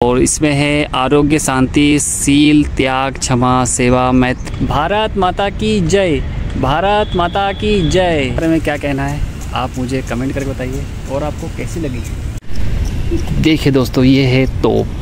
और इसमें है आरोग्य, शांति, शील, त्याग, क्षमा, सेवा, मैत्री। भारत माता की जय, भारत माता की जय। बारे में क्या कहना है आप मुझे कमेंट करके बताइए और आपको कैसी लगी। देखिए दोस्तों, ये है तोप।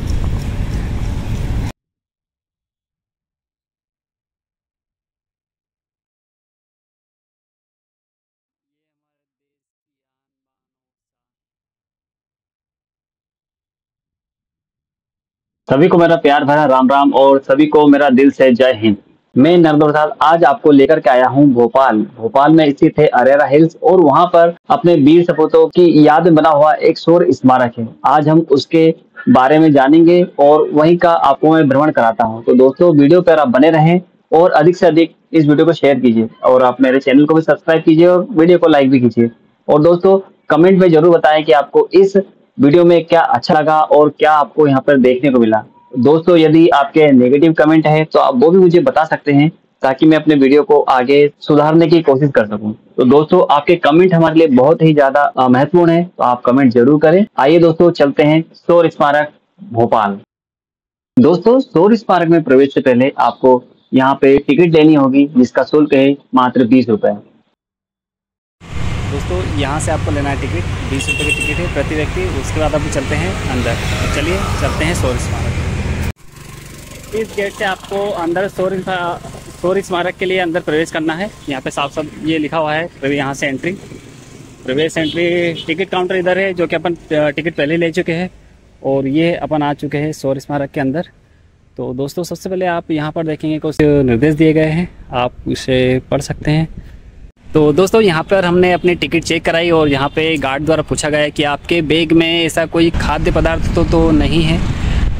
सभी को मेरा प्यार भरा राम राम और सभी को मेरा दिल से जय हिंद। मैं नरेंद्र प्रसाद आज आपको लेकर के आया हूँ भोपाल। भोपाल में स्थित है अरेरा हिल्स और वहाँ पर अपने वीर सपूतों की याद में बना हुआ एक शौर्य स्मारक है। आज हम उसके बारे में जानेंगे और वहीं का आपको मैं भ्रमण कराता हूँ। तो दोस्तों, वीडियो पर आप बने रहें और अधिक से अधिक इस वीडियो को शेयर कीजिए और आप मेरे चैनल को भी सब्सक्राइब कीजिए और वीडियो को लाइक भी कीजिए। और दोस्तों, कमेंट में जरूर बताएं कि आपको इस वीडियो में क्या अच्छा लगा और क्या आपको यहाँ पर देखने को मिला। दोस्तों, यदि आपके नेगेटिव कमेंट है तो आप वो भी मुझे बता सकते हैं ताकि मैं अपने वीडियो को आगे सुधारने की कोशिश कर सकूं। तो दोस्तों, आपके कमेंट हमारे लिए बहुत ही ज्यादा महत्वपूर्ण है, तो आप कमेंट जरूर करें। आइए दोस्तों, चलते हैं शौर्य स्मारक भोपाल। दोस्तों, शौर्य स्मारक में प्रवेश से पहले आपको यहाँ पे टिकट लेनी होगी, जिसका शुल्क है मात्र 20 रुपए। दोस्तों, यहाँ से आपको लेना है टिकट, 20 रुपये की टिकट है प्रति व्यक्ति। उसके बाद आप चलते हैं अंदर। तो चलिए चलते हैं शौर्य स्मारक। इस गेट से आपको अंदर शौर्य स्मारक के लिए अंदर प्रवेश करना है। यहाँ पे साफ साफ ये लिखा हुआ है यहाँ से एंट्री, प्रवेश एंट्री। टिकट काउंटर इधर है, जो कि अपन टिकट पहले ले चुके हैं और ये अपन आ चुके हैं शौर्य स्मारक के अंदर। तो दोस्तों, सबसे पहले आप यहाँ पर देखेंगे कुछ निर्देश दिए गए हैं, आप उसे पढ़ सकते हैं। तो दोस्तों, यहाँ पर हमने अपनी टिकट चेक कराई और यहाँ पे गार्ड द्वारा पूछा गया है कि आपके बैग में ऐसा कोई खाद्य पदार्थ तो नहीं है,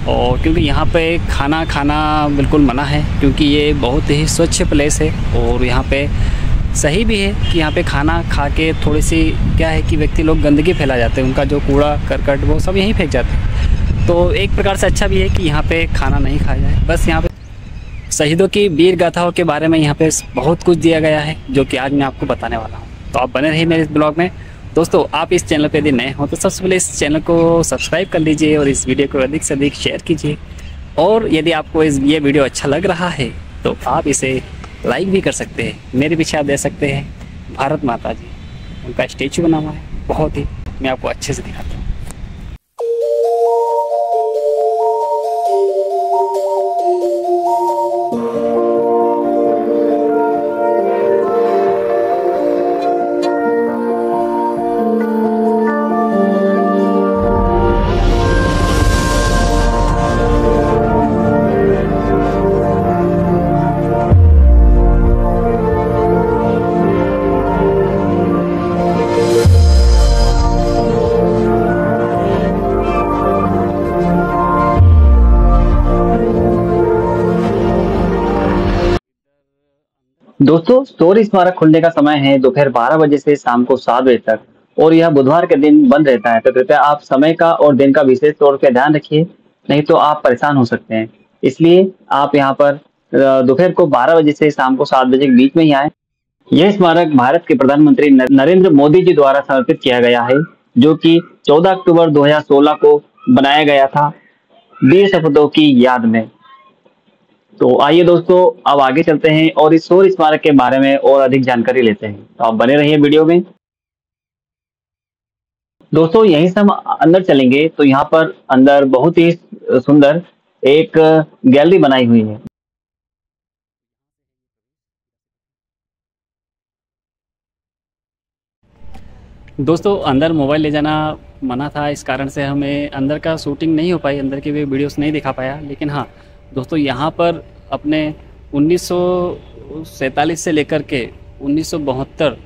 और क्योंकि यहाँ पे खाना खाना बिल्कुल मना है, क्योंकि ये बहुत ही स्वच्छ प्लेस है। और यहाँ पे सही भी है कि यहाँ पे खाना खा के थोड़ी सी क्या है कि व्यक्ति लोग गंदगी फैला जाते हैं, उनका जो कूड़ा करकट वो सब यहीं फेंक जाते हैं। तो एक प्रकार से अच्छा भी है कि यहाँ पे खाना नहीं खाया जाए। बस यहाँ पे शहीदों की वीर गाथाओं के बारे में यहाँ पे बहुत कुछ दिया गया है, जो कि आज मैं आपको बताने वाला हूँ। तो आप बने रहिए मेरे इस ब्लॉग में। दोस्तों, आप इस चैनल पे यदि नए हो तो सबसे पहले इस चैनल को सब्सक्राइब कर लीजिए और इस वीडियो को अधिक से अधिक शेयर कीजिए। और यदि आपको ये वीडियो अच्छा लग रहा है तो आप इसे लाइक भी कर सकते हैं। मेरे पीछे आप देख सकते हैं भारत माता जी, उनका स्टेचू बना हुआ है, बहुत ही, मैं आपको अच्छे से दिखाता हूँ। दोस्तों, शौर्य स्मारक खुलने का समय है दोपहर 12 बजे से शाम को 7 बजे तक और यह बुधवार के दिन बंद रहता है। तो कृपया आप समय का और दिन का विशेष तौर पर ध्यान रखिए, नहीं तो आप परेशान हो सकते हैं। इसलिए आप यहाँ पर दोपहर को 12 बजे से शाम को 7 बजे के बीच में ही आए। यह स्मारक भारत के प्रधानमंत्री नरेंद्र मोदी जी द्वारा समर्पित किया गया है, जो कि 14 अक्टूबर 2016 को बनाया गया था वीर सपूतों की याद में। तो आइए दोस्तों, अब आगे चलते हैं और इस शौर्य स्मारक के बारे में और अधिक जानकारी लेते हैं। तो आप बने रहिए वीडियो में। दोस्तों, यहीं से हम अंदर चलेंगे तो यहाँ पर अंदर बहुत ही सुंदर एक गैलरी बनाई हुई है। दोस्तों, अंदर मोबाइल ले जाना मना था, इस कारण से हमें अंदर का शूटिंग नहीं हो पाई, अंदर की भी वीडियोस नहीं दिखा पाया। लेकिन हाँ दोस्तों, यहाँ पर अपने 1947 से लेकर के 1972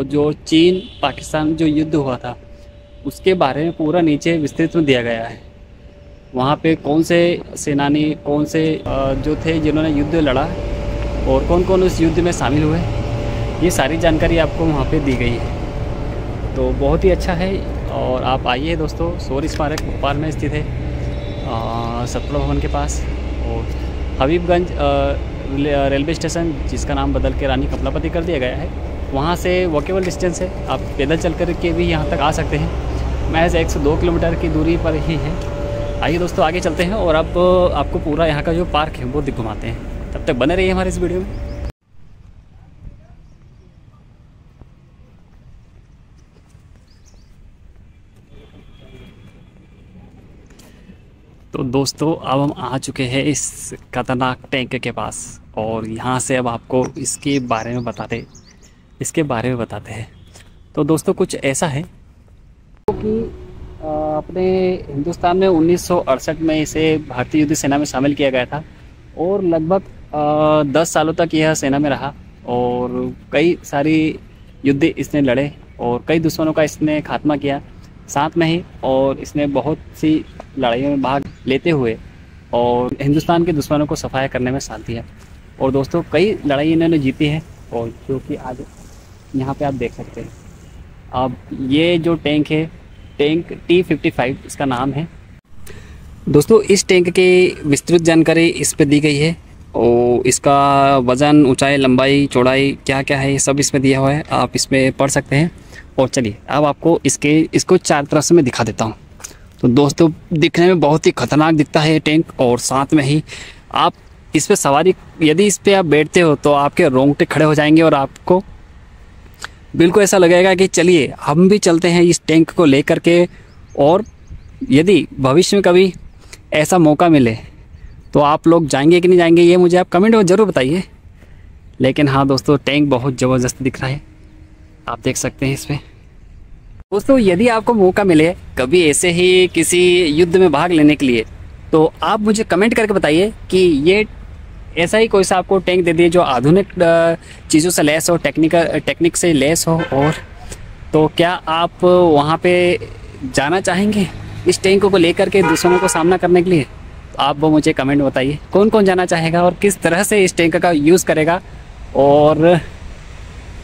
जो चीन पाकिस्तान जो युद्ध हुआ था उसके बारे में पूरा नीचे विस्तृत में दिया गया है। वहाँ पे कौन से सेनानी, कौन से जो थे जिन्होंने युद्ध लड़ा और कौन कौन उस युद्ध में शामिल हुए, ये सारी जानकारी आपको वहाँ पे दी गई है। तो बहुत ही अच्छा है। और आप आइए दोस्तों, शौर्य स्मारक भोपाल में स्थित है, सत्पुरा भवन के पास। और हबीबगंज रेलवे स्टेशन, जिसका नाम बदल के रानी कमलापति कर दिया गया है, वहाँ से वॉकेबल डिस्टेंस है, आप पैदल चल कर के भी यहाँ तक आ सकते हैं। महज 102 किलोमीटर की दूरी पर ही है। आइए दोस्तों आगे चलते हैं और अब आपको पूरा यहाँ का जो पार्क है वो घुमाते हैं। तब तक बने रहिए हमारे इस वीडियो में। तो दोस्तों अब हम आ चुके हैं इस खतरनाक टैंक के पास और यहाँ से अब आपको इसके बारे में बताते हैं। तो दोस्तों कुछ ऐसा है कि अपने हिंदुस्तान में 1968 में इसे भारतीय युद्ध सेना में शामिल किया गया था और लगभग 10 सालों तक यह सेना में रहा और कई सारी युद्ध इसने लड़े और कई दुश्मनों का इसने खात्मा किया साथ में ही, और इसने बहुत सी लड़ाइयों में भाग लेते हुए और हिंदुस्तान के दुश्मनों को सफाया करने में साथ दिया। और दोस्तों कई लड़ाई इन्होंने जीती है और जो कि आज यहाँ पे आप देख सकते हैं। अब ये जो टैंक है, टैंक T-55 इसका नाम है। दोस्तों इस टैंक की विस्तृत जानकारी इस पे दी गई है और इसका वज़न, ऊंचाई, लंबाई, चौड़ाई क्या क्या है ये सब इसमें दिया हुआ है, आप इसमें पढ़ सकते हैं। और चलिए अब आपको इसको चार तरफ से मैं दिखा देता हूँ। तो दोस्तों दिखने में बहुत ही खतरनाक दिखता है ये टैंक और साथ में ही आप इस पर सवारी, यदि इस पर आप बैठते हो तो आपके रोंगटे खड़े हो जाएंगे और आपको बिल्कुल ऐसा लगेगा कि चलिए हम भी चलते हैं इस टैंक को लेकर के। और यदि भविष्य में कभी ऐसा मौका मिले तो आप लोग जाएंगे कि नहीं जाएंगे ये मुझे आप कमेंट में ज़रूर बताइए। लेकिन हाँ दोस्तों टैंक बहुत ज़बरदस्त दिख रहा है, आप देख सकते हैं इसमें। दोस्तों यदि आपको मौका मिले कभी ऐसे ही किसी युद्ध में भाग लेने के लिए तो आप मुझे कमेंट करके बताइए कि ये ऐसा ही कोई सा आपको टैंक दे दिए जो आधुनिक चीज़ों से लैस हो, टेक्निक से लैस हो, और तो क्या आप वहाँ पे जाना चाहेंगे इस टैंक को लेकर के दुश्मनों को सामना करने के लिए? तो आप वो मुझे कमेंट में बताइए कौन कौन जाना चाहेगा और किस तरह से इस टैंक का यूज़ करेगा, और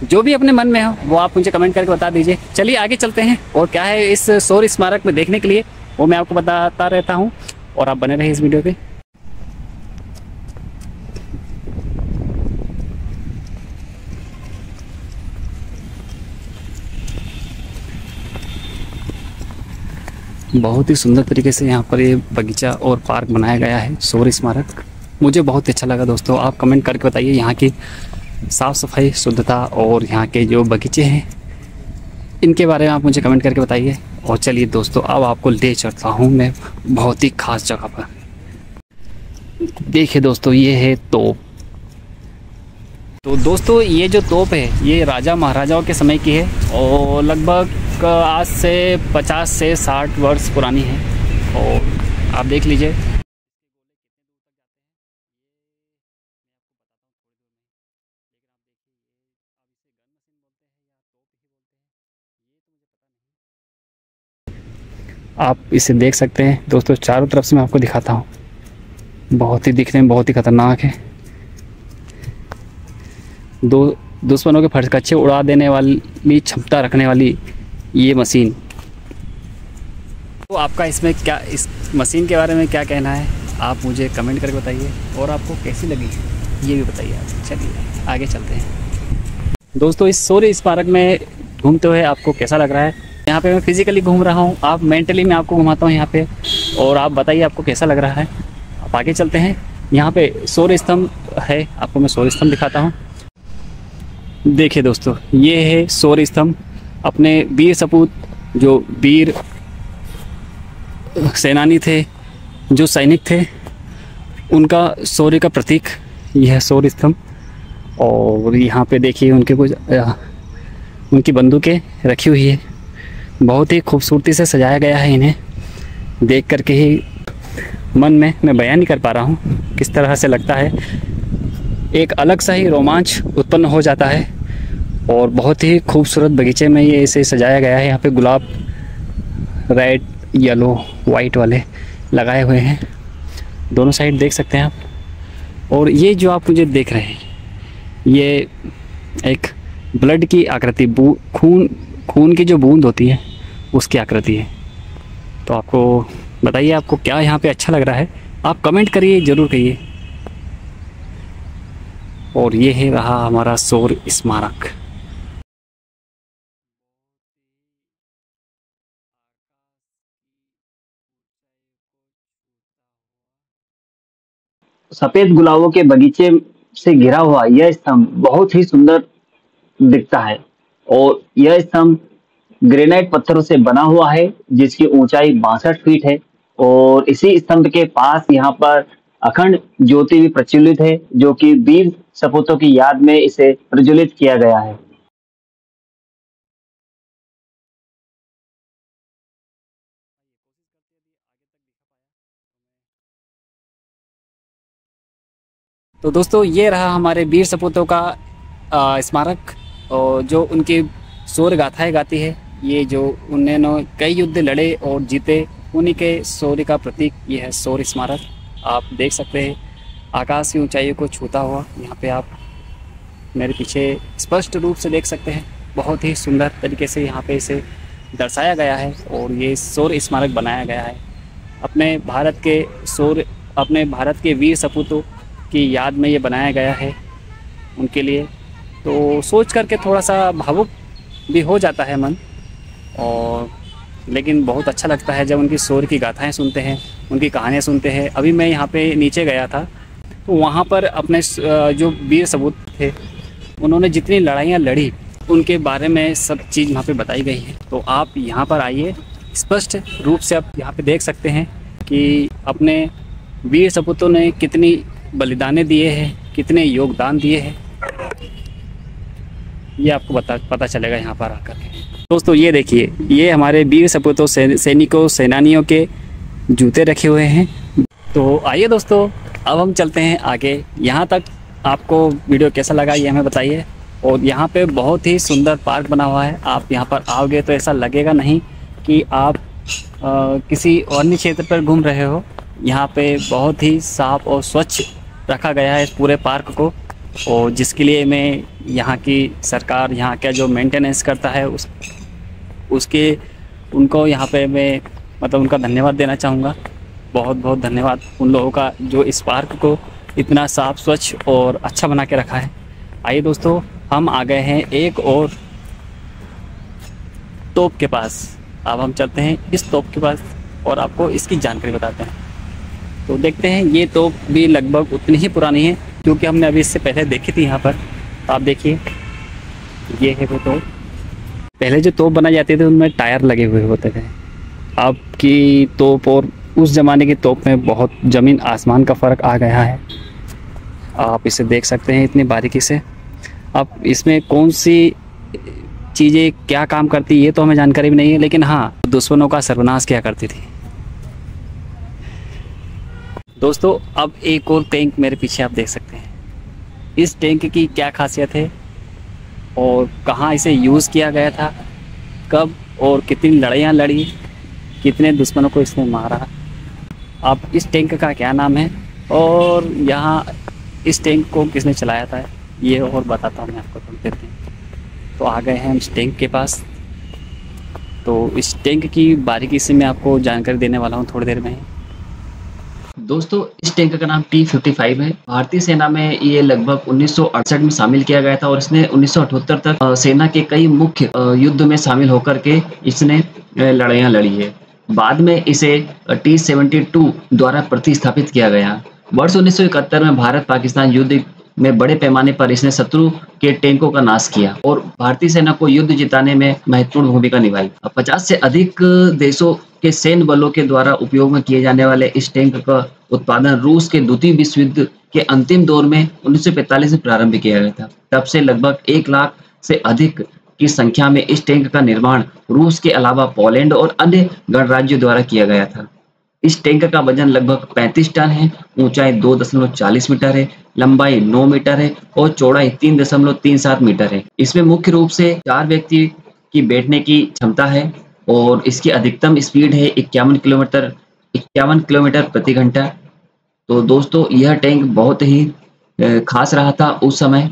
जो भी अपने मन में हो वो आप मुझे कमेंट करके बता दीजिए। चलिए आगे चलते हैं और क्या है इस शौर्य स्मारक में देखने के लिए वो मैं आपको बताता रहता हूँ और आप बने रहिए इस वीडियो पे। बहुत ही सुंदर तरीके से यहाँ पर ये बगीचा और पार्क बनाया गया है, शौर्य स्मारक। मुझे बहुत अच्छा लगा दोस्तों, आप कमेंट करके बताइए यहाँ की साफ़ सफाई, शुद्धता और यहाँ के जो बगीचे हैं इनके बारे में आप मुझे कमेंट करके बताइए। और चलिए दोस्तों अब आपको ले चलता हूँ मैं बहुत ही ख़ास जगह पर। देखिए दोस्तों ये है तोप। तो दोस्तों ये जो तोप है ये राजा महाराजाओं के समय की है और लगभग आज से 50 से 60 वर्ष पुरानी है। और आप देख लीजिए आप इसे देख सकते हैं दोस्तों। चारों तरफ से मैं आपको दिखाता हूँ, बहुत ही दिखने में बहुत ही खतरनाक है। दुश्मनों के फटकच्चे उड़ा देने वाली क्षमता रखने वाली ये मशीन। तो आपका इसमें क्या, इस मशीन के बारे में क्या कहना है आप मुझे कमेंट करके बताइए और आपको कैसी लगी ये भी बताइए आप। चलिए आगे चलते हैं दोस्तों। इस शौर्य स्मारक में घूमते हुए आपको कैसा लग रहा है? यहाँ पे मैं फिजिकली घूम रहा हूँ, आप मेंटली मैं आपको घुमाता हूँ यहाँ पे, और आप बताइए आपको कैसा लग रहा है। आप आगे चलते हैं। यहाँ पे शौर्य स्तंभ है, आपको मैं शौर्य स्तंभ दिखाता हूँ। देखिए दोस्तों ये है शौर्य स्तंभ, अपने वीर सपूत जो वीर सेनानी थे, जो सैनिक थे, उनका शौर्य का प्रतीक यह शौर्य स्तंभ। और यहाँ पे देखिए उनके कुछ उनकी बंदूकें रखी हुई है, बहुत ही खूबसूरती से सजाया गया है। इन्हें देख करके ही मन में मैं बयान नहीं कर पा रहा हूँ किस तरह से लगता है, एक अलग सा ही रोमांच उत्पन्न हो जाता है। और बहुत ही खूबसूरत बगीचे में ये इसे सजाया गया है। यहाँ पे गुलाब रेड, येलो, वाइट वाले लगाए हुए हैं, दोनों साइड देख सकते हैं आप। और ये जो आप मुझे देख रहे हैं ये एक ब्लड की आकृति, खून की जो बूंद होती है उसकी आकृति है। तो आपको बताइए आपको क्या यहाँ पे अच्छा लग रहा है, आप कमेंट करिए, ज़रूर कहिए। और ये है रहा हमारा शौर्य स्मारक। सफेद गुलाबों के बगीचे से घिरा हुआ यह स्तंभ बहुत ही सुंदर दिखता है। और यह स्तंभ ग्रेनाइट पत्थरों से बना हुआ है जिसकी ऊंचाई 62 फीट है। और इसी स्तंभ के पास यहाँ पर अखंड ज्योति भी प्रज्वलित है, जो कि वीर सपूतों की याद में इसे प्रज्वलित किया गया है। तो दोस्तों ये रहा हमारे वीर सपूतों का स्मारक, और जो उनकी शौर्य गाथाएँ गाती है। ये जो उन्होंने कई युद्ध लड़े और जीते, उन्हीं के शौर्य का प्रतीक ये है शौर्य स्मारक। आप देख सकते हैं आकाश की ऊंचाइयों को छूता हुआ, यहाँ पे आप मेरे पीछे स्पष्ट रूप से देख सकते हैं। बहुत ही सुंदर तरीके से यहाँ पे इसे दर्शाया गया है और ये शौर्य स्मारक बनाया गया है अपने भारत के शौर्य, अपने भारत के वीर सपूतों की याद में ये बनाया गया है उनके लिए। तो सोच करके थोड़ा सा भावुक भी हो जाता है मन, और लेकिन बहुत अच्छा लगता है जब उनकी शौर्य की गाथाएं सुनते हैं, उनकी कहानियां सुनते हैं। अभी मैं यहाँ पे नीचे गया था तो वहाँ पर अपने जो वीर सपूत थे उन्होंने जितनी लड़ाइयाँ लड़ी उनके बारे में सब चीज़ वहाँ पे बताई गई है। तो आप यहाँ पर आइए, स्पष्ट रूप से आप यहाँ पे देख सकते हैं कि अपने वीर सपूतों ने कितनी बलिदानें दिए हैं, कितने योगदान दिए हैं, ये आपको पता चलेगा यहाँ पर आकर के। दोस्तों ये देखिए, ये हमारे वीर सपूतों सैनिकों सेनानियों के जूते रखे हुए हैं। तो आइए दोस्तों, अब हम चलते हैं आगे। यहाँ तक आपको वीडियो कैसा लगा ये हमें बताइए। और यहाँ पे बहुत ही सुंदर पार्क बना हुआ है। आप यहाँ पर आओगे तो ऐसा लगेगा नहीं कि आप किसी अन्य क्षेत्र पर घूम रहे हो। यहाँ पे बहुत ही साफ और स्वच्छ रखा गया है इस पूरे पार्क को, और जिसके लिए मैं यहाँ की सरकार, यहाँ का जो मेंटेनेंस करता है उसके उनको यहाँ पे मैं मतलब उनका धन्यवाद देना चाहूँगा। बहुत बहुत धन्यवाद उन लोगों का जो इस पार्क को इतना साफ स्वच्छ और अच्छा बना के रखा है। आइए दोस्तों, हम आ गए हैं एक और तोप के पास। अब हम चलते हैं इस तोप के पास और आपको इसकी जानकारी बताते हैं। तो देखते हैं, ये तोप भी लगभग उतनी ही पुरानी है क्योंकि हमने अभी इससे पहले देखी थी यहाँ पर। तो आप देखिए, ये है वो तोप। पहले जो तोप बनाए जाते थे उनमें टायर लगे हुए होते थे। अब की तोप और उस ज़माने की तोप में बहुत ज़मीन आसमान का फ़र्क आ गया है। आप इसे देख सकते हैं इतनी बारीकी से। अब इसमें कौन सी चीज़ें क्या काम करती ये तो हमें जानकारी भी नहीं है, लेकिन हाँ, दुश्मनों का सर्वनाश क्या करती थी। दोस्तों अब एक और टैंक मेरे पीछे आप देख सकते हैं। इस टैंक की क्या खासियत है और कहाँ इसे यूज़ किया गया था, कब और कितनी लड़ाइयाँ लड़ी, कितने दुश्मनों को इसने मारा, अब इस टैंक का क्या नाम है और यहाँ इस टैंक को किसने चलाया था, ये और बताता हूँ मैं आपको थोड़ी देर में। तो आ गए हैं हम इस टैंक के पास। तो इस टैंक की बारीकी से मैं आपको जानकारी देने वाला हूँ थोड़ी देर में। दोस्तों इस टैंक का नाम T-55 है। भारतीय सेना में ये लगभग 1968 में शामिल किया गया था और इसने 1978 तक सेना के कई मुख्य युद्ध में शामिल होकर के इसने लड़ाइयाँ लड़ी है। बाद में इसे T-72 द्वारा प्रतिस्थापित किया गया। वर्ष 1971 में भारत पाकिस्तान युद्ध में बड़े पैमाने पर इसने शत्रु के टैंकों का नाश किया और भारतीय सेना को युद्ध जिताने में महत्वपूर्ण भूमिका निभाई। 50 से अधिक देशों के सैन्य बलों के द्वारा उपयोग में किए जाने वाले इस टैंक का उत्पादन रूस के द्वितीय विश्व युद्ध के अंतिम दौर में 1945 में प्रारंभ किया गया था। तब से लगभग 1 लाख से अधिक की संख्या में इस टैंक का निर्माण रूस के अलावा पोलैंड और अन्य गणराज्यों द्वारा किया गया था। इस टैंक का वजन लगभग 35 टन है, ऊंचाई 2.40 मीटर है, लंबाई 9 मीटर है और चौड़ाई 3.37 मीटर है। इसमें मुख्य रूप से 4 व्यक्ति की बैठने की क्षमता है और इसकी अधिकतम स्पीड है 51 किलोमीटर प्रति घंटा। तो दोस्तों यह टैंक बहुत ही खास रहा था उस समय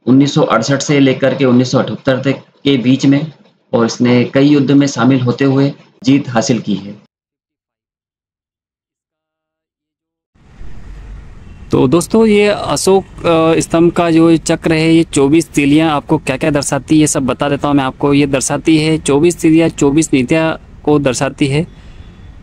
1968 से लेकर के 1978 तक के बीच में, और इसने कई युद्ध में शामिल होते हुए जीत हासिल की है। तो दोस्तों ये अशोक स्तंभ का जो चक्र है, ये 24 तीलियाँ आपको क्या क्या दर्शाती है ये सब बता देता हूँ मैं आपको। ये दर्शाती है 24 तीलियाँ 24 नीतियाँ को दर्शाती है।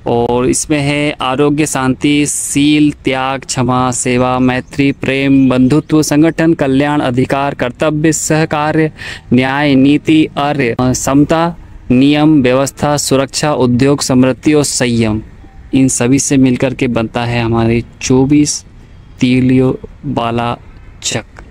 और इसमें है आरोग्य, शांति, शील, त्याग, क्षमा, सेवा, मैत्री, प्रेम, बंधुत्व, संगठन, कल्याण, अधिकार, कर्तव्य, सहकार्य, न्याय, नीति, अर्य, समता, नियम, व्यवस्था, सुरक्षा, उद्योग, समृद्धि और संयम। इन सभी से मिलकर के बनता है हमारे 24 तीलियों वाला चक्र।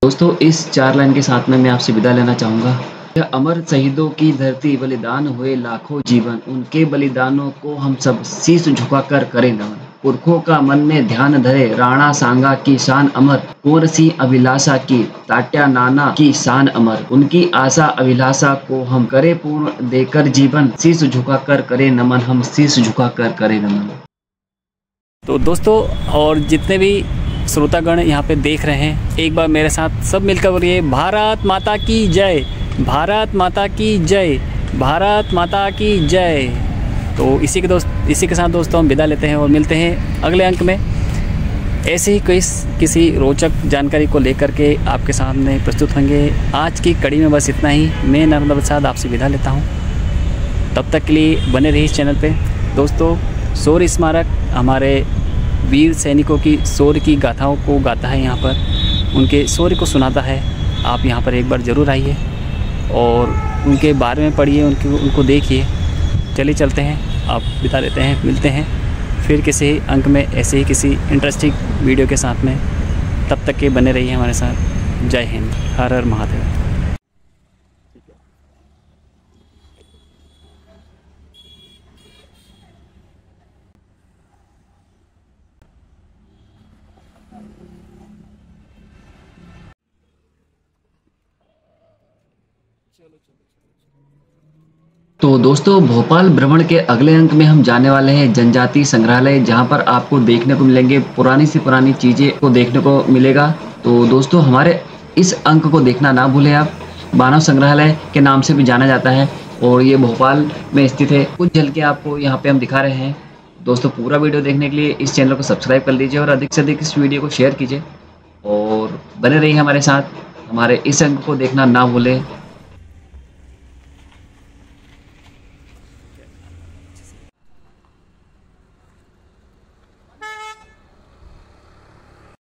दोस्तों इस 4 लाइन के साथ में मैं आपसे विदा लेना चाहूँगा। यह अमर शहीदों की धरती, बलिदान हुए लाखों जीवन, उनके बलिदानों को हम सब शीश झुकाकर करें नमन। पुरखों का मन में ध्यान धरे, राणा सांगा की शान अमर, कुंवर सिंह अभिलाषा की, तात्या नाना की शान अमर। उनकी आशा अभिलाषा को हम करें पूर्ण, देकर जीवन, शीश झुकाकर करें नमन, हम शीश झुकाकर करें नमन। तो दोस्तों और जितने भी श्रोतागण यहाँ पे देख रहे हैं, एक बार मेरे साथ सब मिलकर बोलिए भारत माता की जय, भारत माता की जय, भारत माता की जय। तो इसी के साथ दोस्तों हम विदा लेते हैं और मिलते हैं अगले अंक में। ऐसे ही किसी रोचक जानकारी को लेकर के आपके सामने प्रस्तुत होंगे। आज की कड़ी में बस इतना ही। मैं नर्मदा प्रसाद आपसे विदा लेता हूँ। तब तक के लिए बने रहिए इस चैनल पे। दोस्तों शौर्य स्मारक हमारे वीर सैनिकों की शौर्य की गाथाओं को गाता है, यहाँ पर उनके शौर्य को सुनाता है। आप यहाँ पर एक बार ज़रूर आइए और उनके बारे में पढ़िए, उनको देखिए। चलिए चलते हैं, आप बिता लेते हैं, मिलते हैं फिर किसी अंक में ऐसे ही किसी इंटरेस्टिंग वीडियो के साथ में। तब तक के बने रहिए हमारे साथ। जय हिंद, हर हर महादेव। तो दोस्तों भोपाल भ्रमण के अगले अंक में हम जाने वाले हैं जनजाति संग्रहालय, जहां पर आपको देखने को मिलेंगे पुरानी से पुरानी चीज़ें को देखने को मिलेगा। तो दोस्तों हमारे इस अंक को देखना ना भूलें आप। मानव संग्रहालय के नाम से भी जाना जाता है और ये भोपाल में स्थित है। कुछ झलकें आपको यहाँ पे हम दिखा रहे हैं। दोस्तों पूरा वीडियो देखने के लिए इस चैनल को सब्सक्राइब कर लीजिए और अधिक से अधिक इस वीडियो को शेयर कीजिए और बने रहिए हमारे साथ। हमारे इस अंक को देखना ना भूलें।